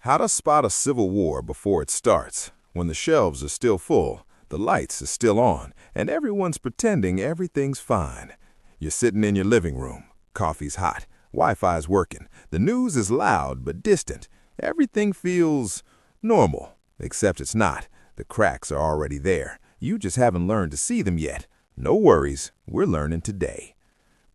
How to spot a civil war before it starts, when the shelves are still full, the lights are still on, and everyone's pretending everything's fine. You're sitting in your living room, coffee's hot, Wi-Fi's working, the news is loud but distant. Everything feels normal, except it's not. The cracks are already there. You just haven't learned to see them yet. No worries, we're learning today.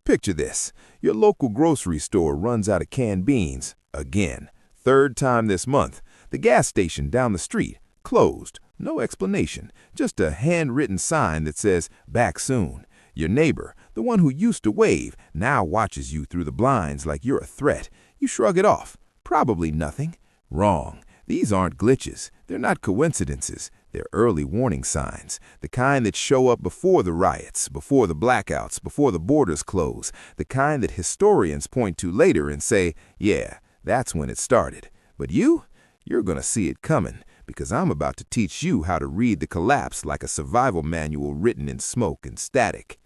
Picture this. Your local grocery store runs out of canned beans again. Third time this month. The gas station down the street, closed. No explanation, just a handwritten sign that says, "Back soon." Your neighbor, the one who used to wave, now watches you through the blinds like you're a threat. You shrug it off. Probably nothing. Wrong. These aren't glitches. They're not coincidences. They're early warning signs, the kind that show up before the riots, before the blackouts, before the borders close, the kind that historians point to later and say, yeah, that's when it started. But you're gonna see it coming, because I'm about to teach you how to read the collapse like a survival manual written in smoke and static.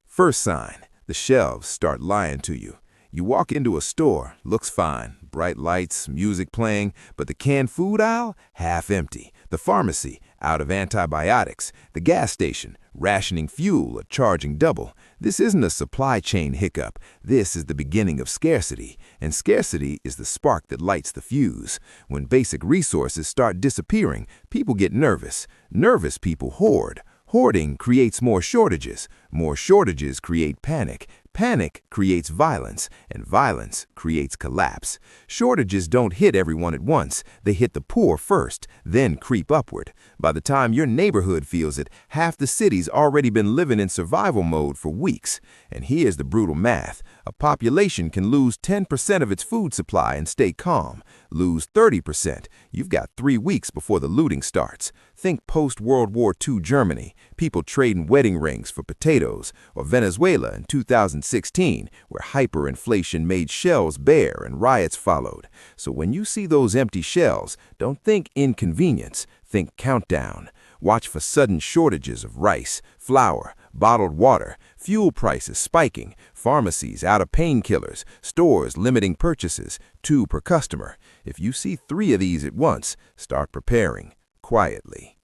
First sign, the shelves start lying to you. You walk into a store, looks fine, bright lights, music playing, but the canned food aisle, half empty. The pharmacy, out of antibiotics. The gas station, rationing fuel or charging double. This isn't a supply chain hiccup. This is the beginning of scarcity, and scarcity is the spark that lights the fuse. When basic resources start disappearing, people get nervous. Nervous people hoard. Hoarding creates more shortages. More shortages create panic. Panic creates violence, and violence creates collapse. Shortages don't hit everyone at once. They hit the poor first, then creep upward. By the time your neighborhood feels it, half the city's already been living in survival mode for weeks. And here's the brutal math. A population can lose 10% of its food supply and stay calm. Lose 30%. You've got 3 weeks before the looting starts. Think post-World War II Germany, people trading wedding rings for potatoes, or Venezuela in 2016, where hyperinflation made shelves bare and riots followed. So when you see those empty shelves, don't think inconvenience, think countdown. Watch for sudden shortages of rice, flour, bottled water, fuel prices spiking, pharmacies out of painkillers, stores limiting purchases, 2 per customer. If you see 3 of these at once, start preparing, quietly.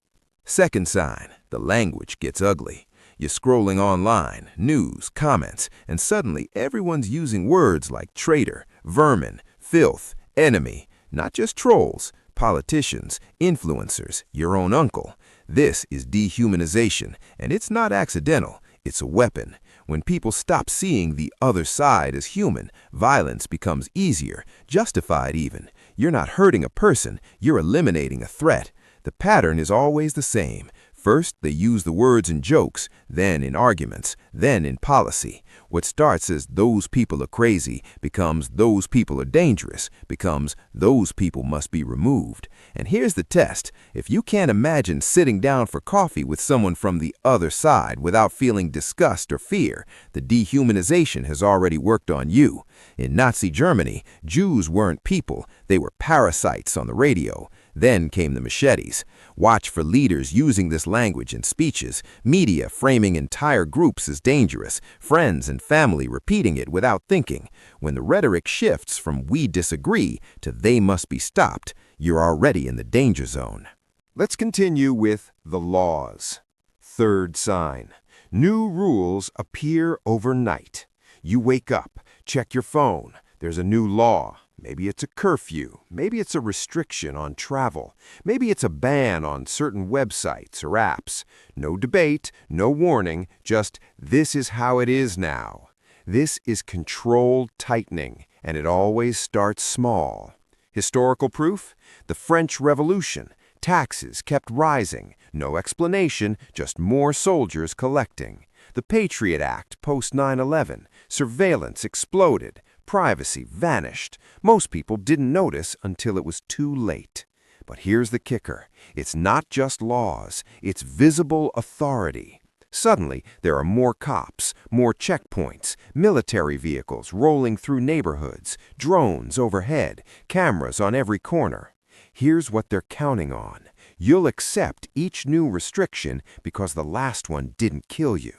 Second sign, the language gets ugly. You're scrolling online, news, comments, and suddenly everyone's using words like traitor, vermin, filth, enemy, not just trolls, politicians, influencers, your own uncle. This is dehumanization, and it's not accidental, it's a weapon. When people stop seeing the other side as human, violence becomes easier, justified even. You're not hurting a person, you're eliminating a threat. The pattern is always the same. First, they use the words in jokes, then in arguments, then in policy. What starts as "those people are crazy" becomes "those people are dangerous," becomes "those people must be removed." And here's the test. If you can't imagine sitting down for coffee with someone from the other side without feeling disgust or fear, the dehumanization has already worked on you. In Nazi Germany, Jews weren't people, they were parasites on the radio. Then came the machetes. Watch for leaders using this language in speeches, media framing entire groups as dangerous, friends and family repeating it without thinking. When the rhetoric shifts from "we disagree" to "they must be stopped," you're already in the danger zone. Let's continue with the laws. Third sign. New rules appear overnight. You wake up, check your phone. There's a new law. Maybe it's a curfew. Maybe it's a restriction on travel. Maybe it's a ban on certain websites or apps. No debate, no warning, just "this is how it is now." This is controlled tightening, and it always starts small. Historical proof? The French Revolution. Taxes kept rising. No explanation, just more soldiers collecting. The Patriot Act post 9/11. Surveillance exploded. Privacy vanished. Most people didn't notice until it was too late. But here's the kicker. It's not just laws. It's visible authority. Suddenly, there are more cops, more checkpoints, military vehicles rolling through neighborhoods, drones overhead, cameras on every corner. Here's what they're counting on. You'll accept each new restriction because the last one didn't kill you.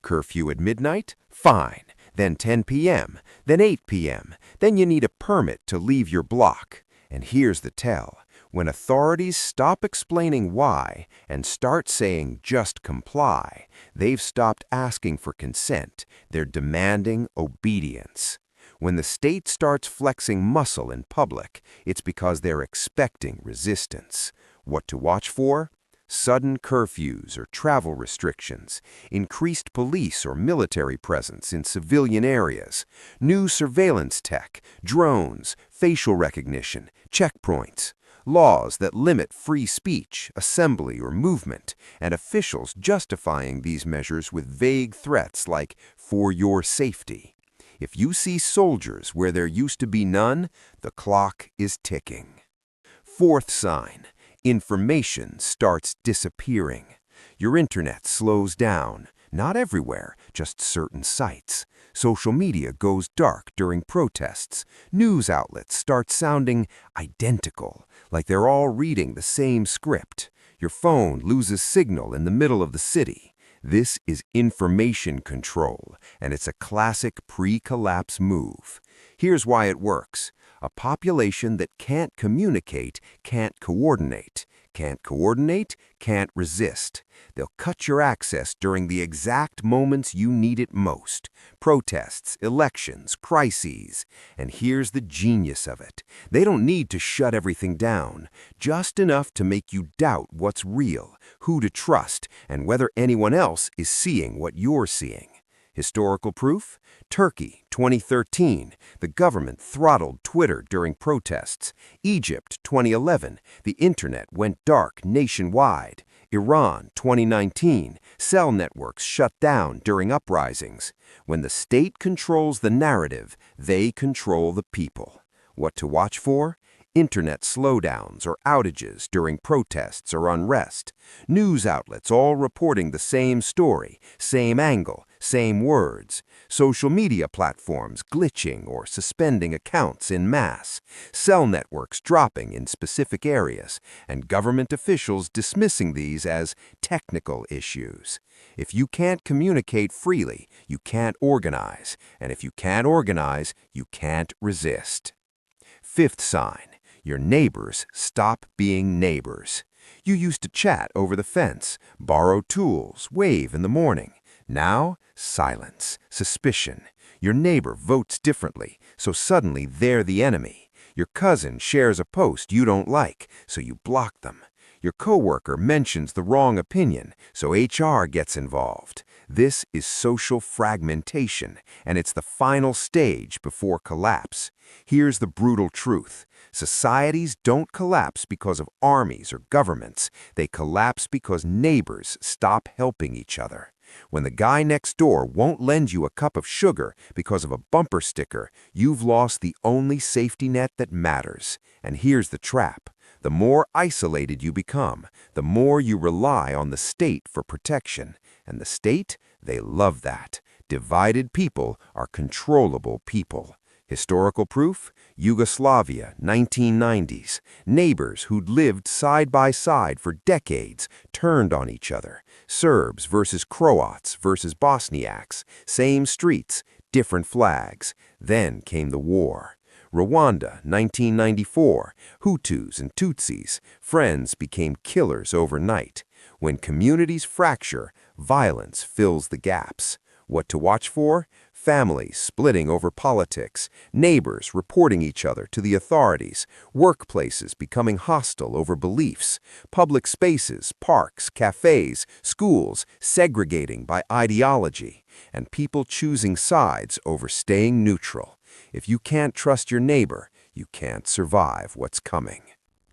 Curfew at midnight? Fine. Then 10 p.m., then 8 p.m., then you need a permit to leave your block. And here's the tell. When authorities stop explaining why and start saying just comply, they've stopped asking for consent. They're demanding obedience. When the state starts flexing muscle in public, it's because they're expecting resistance. What to watch for? Sudden curfews or travel restrictions, increased police or military presence in civilian areas, new surveillance tech, drones, facial recognition, checkpoints, laws that limit free speech, assembly, or movement, and officials justifying these measures with vague threats like, "for your safety." If you see soldiers where there used to be none, the clock is ticking. Fourth sign. Information starts disappearing. Your internet slows down, not everywhere, just certain sites. Social media goes dark during protests. News outlets start sounding identical, like they're all reading the same script. Your phone loses signal in the middle of the city. This is information control, and it's a classic pre-collapse move. Here's why it works. A population that can't communicate can't coordinate. Can't coordinate, can't resist. They'll cut your access during the exact moments you need it most. Protests, elections, crises. And here's the genius of it. They don't need to shut everything down, just enough to make you doubt what's real, who to trust, and whether anyone else is seeing what you're seeing. Historical proof? Turkey, 2013. The government throttled Twitter during protests. Egypt, 2011. The internet went dark nationwide. Iran, 2019. Cell networks shut down during uprisings. When the state controls the narrative, they control the people. What to watch for? Internet slowdowns or outages during protests or unrest. News outlets all reporting the same story, same angle, same words. Social media platforms glitching or suspending accounts en masse. Cell networks dropping in specific areas, and government officials dismissing these as technical issues. If you can't communicate freely, you can't organize. And if you can't organize, you can't resist. Fifth sign. Your neighbors stop being neighbors. You used to chat over the fence, borrow tools, wave in the morning. Now, silence, suspicion. Your neighbor votes differently, so suddenly they're the enemy. Your cousin shares a post you don't like, so you block them. Your coworker mentions the wrong opinion, so HR gets involved. This is social fragmentation, and it's the final stage before collapse. Here's the brutal truth. Societies don't collapse because of armies or governments. They collapse because neighbors stop helping each other. When the guy next door won't lend you a cup of sugar because of a bumper sticker, you've lost the only safety net that matters. And here's the trap. The more isolated you become, the more you rely on the state for protection. And the state, they love that. Divided people are controllable people. Historical proof? Yugoslavia, 1990s. Neighbors who'd lived side by side for decades turned on each other. Serbs versus Croats versus Bosniaks. Same streets, different flags. Then came the war. Rwanda, 1994. Hutus and Tutsis. Friends became killers overnight. When communities fracture, violence fills the gaps. What to watch for? Families splitting over politics, neighbors reporting each other to the authorities, workplaces becoming hostile over beliefs, public spaces, parks, cafes, schools segregating by ideology, and people choosing sides over staying neutral. If you can't trust your neighbor, you can't survive what's coming.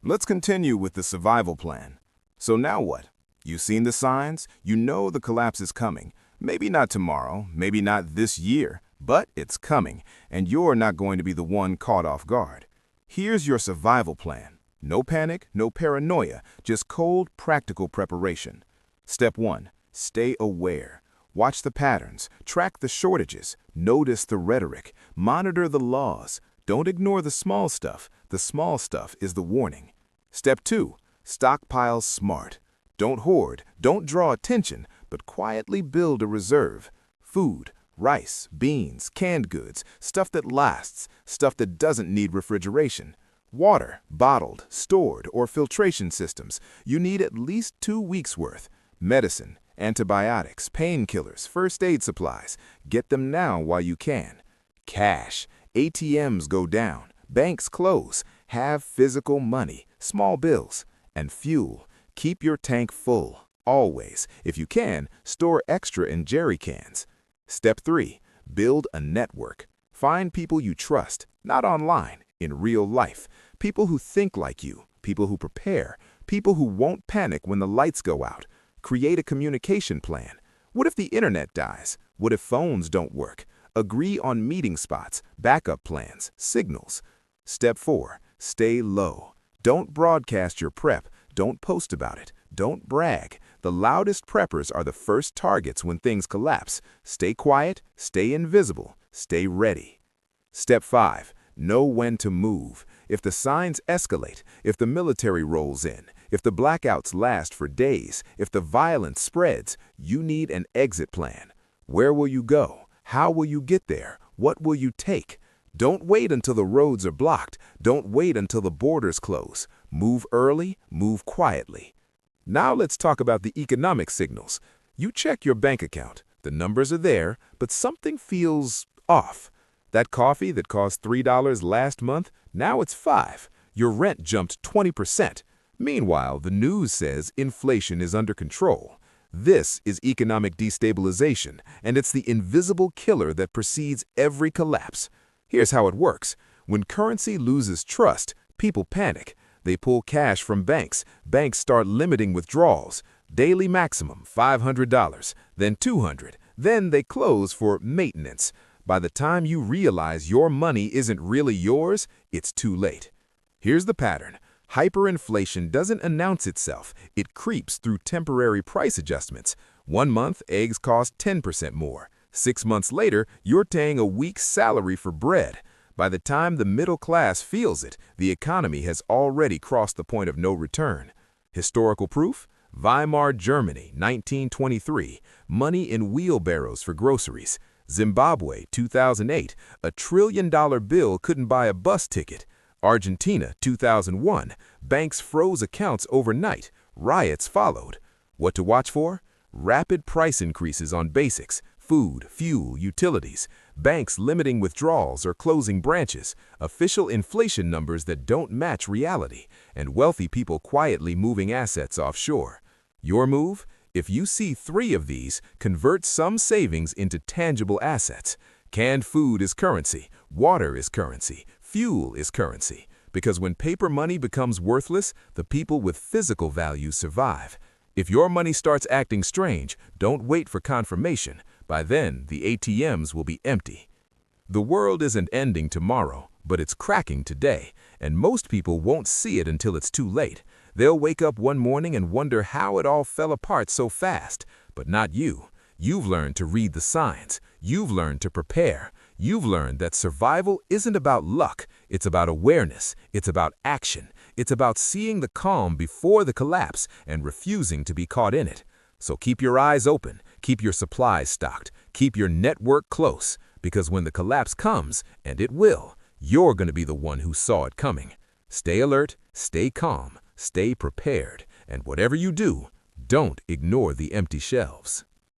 Let's continue with the survival plan. So now what? You've seen the signs, you know the collapse is coming. Maybe not tomorrow, maybe not this year, but it's coming, and you're not going to be the one caught off guard. Here's your survival plan. No panic, no paranoia, just cold, practical preparation. Step 1. Stay aware. Watch the patterns, track the shortages, notice the rhetoric, monitor the laws. Don't ignore the small stuff. The small stuff is the warning. Step 2. Stockpile smart. Don't hoard, don't draw attention, but quietly build a reserve. Food, rice, beans, canned goods, stuff that lasts, stuff that doesn't need refrigeration. Water, bottled, stored, or filtration systems. You need at least 2 weeks' worth. Medicine, antibiotics, painkillers, first aid supplies. Get them now while you can. Cash. ATMs go down. Banks close. Have physical money, small bills. And fuel. Keep your tank full, always. If you can, store extra in jerry cans. Step 3. Build a network. Find people you trust, not online, in real life. People who think like you, people who prepare, people who won't panic when the lights go out. Create a communication plan. What if the internet dies? What if phones don't work? Agree on meeting spots, backup plans, signals. Step 4. Stay low. Don't broadcast your prep. Don't post about it. Don't brag. The loudest preppers are the first targets when things collapse. Stay quiet, stay invisible, stay ready. Step 5. Know when to move. If the signs escalate, if the military rolls in, if the blackouts last for days, if the violence spreads, you need an exit plan. Where will you go? How will you get there? What will you take? Don't wait until the roads are blocked. Don't wait until the borders close. Move early, move quietly. Now let's talk about the economic signals. You check your bank account. The numbers are there, but something feels off. That coffee that cost $3 last month, now it's $5. Your rent jumped 20%. Meanwhile, the news says inflation is under control. This is economic destabilization, and it's the invisible killer that precedes every collapse. Here's how it works. When currency loses trust, people panic. They pull cash from banks. Banks start limiting withdrawals. Daily maximum, $500, then $200. Then they close for maintenance. By the time you realize your money isn't really yours, it's too late. Here's the pattern. Hyperinflation doesn't announce itself. It creeps through temporary price adjustments. 1 month, eggs cost 10% more. 6 months later, you're paying a week's salary for bread. By the time the middle class feels it, the economy has already crossed the point of no return. Historical proof? Weimar Germany, 1923. Money in wheelbarrows for groceries. Zimbabwe, 2008. $1 trillion bill couldn't buy a bus ticket. Argentina, 2001. Banks froze accounts overnight. Riots followed. What to watch for? Rapid price increases on basics, food, fuel, utilities. Banks limiting withdrawals or closing branches. Official inflation numbers that don't match reality. And wealthy people quietly moving assets offshore. Your move? If you see 3 of these, convert some savings into tangible assets. Canned food is currency. Water is currency. Fuel is currency. Because when paper money becomes worthless, the people with physical value survive. If your money starts acting strange, don't wait for confirmation. By then, the ATMs will be empty. The world isn't ending tomorrow, but it's cracking today, and most people won't see it until it's too late. They'll wake up one morning and wonder how it all fell apart so fast. But not you. You've learned to read the signs. You've learned to prepare. You've learned that survival isn't about luck. It's about awareness. It's about action. It's about seeing the calm before the collapse and refusing to be caught in it. So keep your eyes open. Keep your supplies stocked. Keep your network close. Because when the collapse comes, and it will, you're going to be the one who saw it coming. Stay alert, stay calm, stay prepared, and whatever you do, don't ignore the empty shelves.